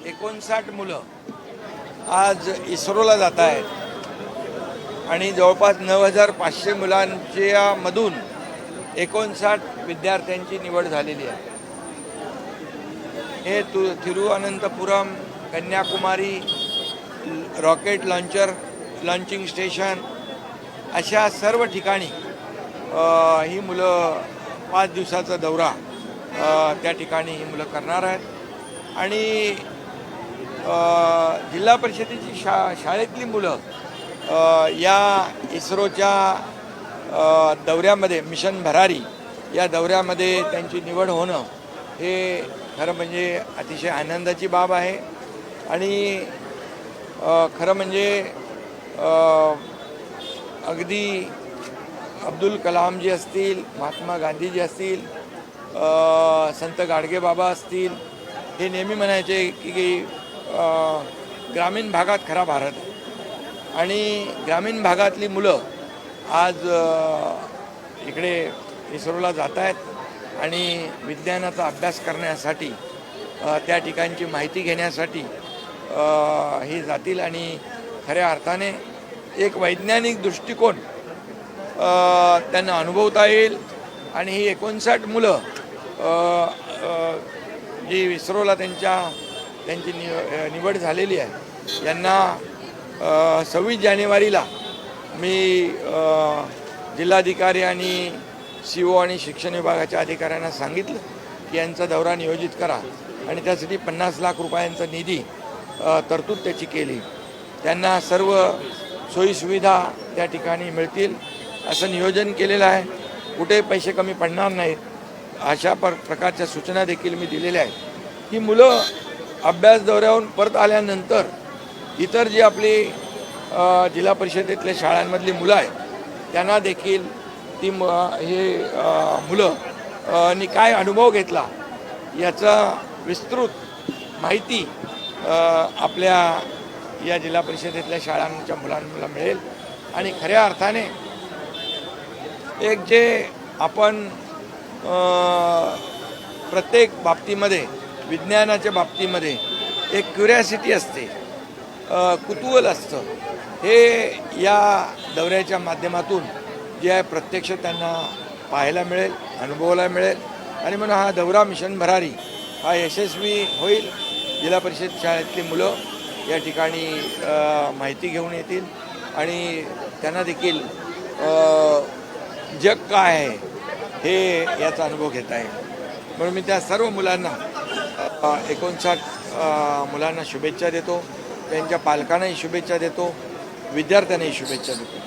59 मुलं आज इस्रोला जात आहेत आणि जवळपास 9500 मुलांच्या मधून 59 विद्यार्थ्यांची निवड झालेली आहे। हे Thiruvananthapuram, Kanyakumari, rocket launching station अशा सर्व ठिकाणी ही मुलं 5 दिवसाचा दौरा त्या ठिकाणी ही मुलं करणार आहेत। आणि जिल्हा परिषदेची शाळेतली मुलं या इस्रोच्या दौऱ्यामध्ये मिशन भरारी या दौऱ्यामध्ये त्यांची निवड होणं हे खरं म्हणजे अतिशय आनंदाची बाब आहे। आणि खरं म्हणजे अगदी अब्दुल कलामजी असतील, महात्मा गांधीजी असतील, संत गाडगेबाबा असतील, हे नेहमी म्हणायचे की ग्रामीण भागात खरा भारत आहे। आणि ग्रामीण भागातली मुलं आज इकडे इस्रोला जात आहेत आणि विज्ञानाचा अभ्यास करण्यासाठी त्या ठिकाणची माहिती घेण्यासाठी हे जातील आणि खऱ्या अर्थाने एक वैज्ञानिक दृष्टिकोन त्यांना अनुभवता येईल। आणि ही 59 मुलं जी इस्रोला त्यांची निवड झालेली आहे यांना 26 जानेवारीला मी जिल्हाधिकारी आणि CO आणि शिक्षण विभागाच्या अधिकाऱ्यांना सांगितलं की यांचा दौरा नियोजित करा आणि त्यासाठी 50 लाख रुपयांचा निधी तरतूद त्याची केली। त्यांना सर्व सोयीसुविधा त्या ठिकाणी मिळतील असं नियोजन केलेलं आहे। कुठे पैसे कमी पडणार नाहीत अशा प्रकारच्या सूचना देखील मी दिलेल्या आहेत। ही मुलं अभ्यास दौऱ्याहून परत आल्यानंतर इतर जी आपली जिल्हा परिषदेतल्या शाळांमधली मुलं आहेत त्यांना देखील हे मुलं नी काय अनुभव घेतला याचा विस्तृत माहिती आपल्या या जिल्हा परिषदेतल्या शाळांच्या मुलांना मिळेल। आणि खऱ्या अर्थाने एक जे आपण प्रत्येक बाबतीमध्ये विज्ञानाच्या बाबतीमध्ये एक क्युरियासिटी असते, कुतूहल असतं, हे या दौऱ्याच्या माध्यमातून जे आहे प्रत्यक्ष त्यांना पाहायला मिळेल, अनुभवायला मिळेल। आणि म्हणून हा दौरा मिशन भरारी हा यशस्वी होईल। जिल्हा परिषद शाळेतली मुलं या ठिकाणी माहिती घेऊन येतील आणि त्यांना देखील जग काय आहे हे याचा अनुभव घेता येईल। म्हणून मी त्या सर्व मुलांना 59 मुलांना शुभेच्छा देतो, त्यांच्या पालकांनाही शुभेच्छा देतो, विद्यार्थ्यांनाही शुभेच्छा देतो।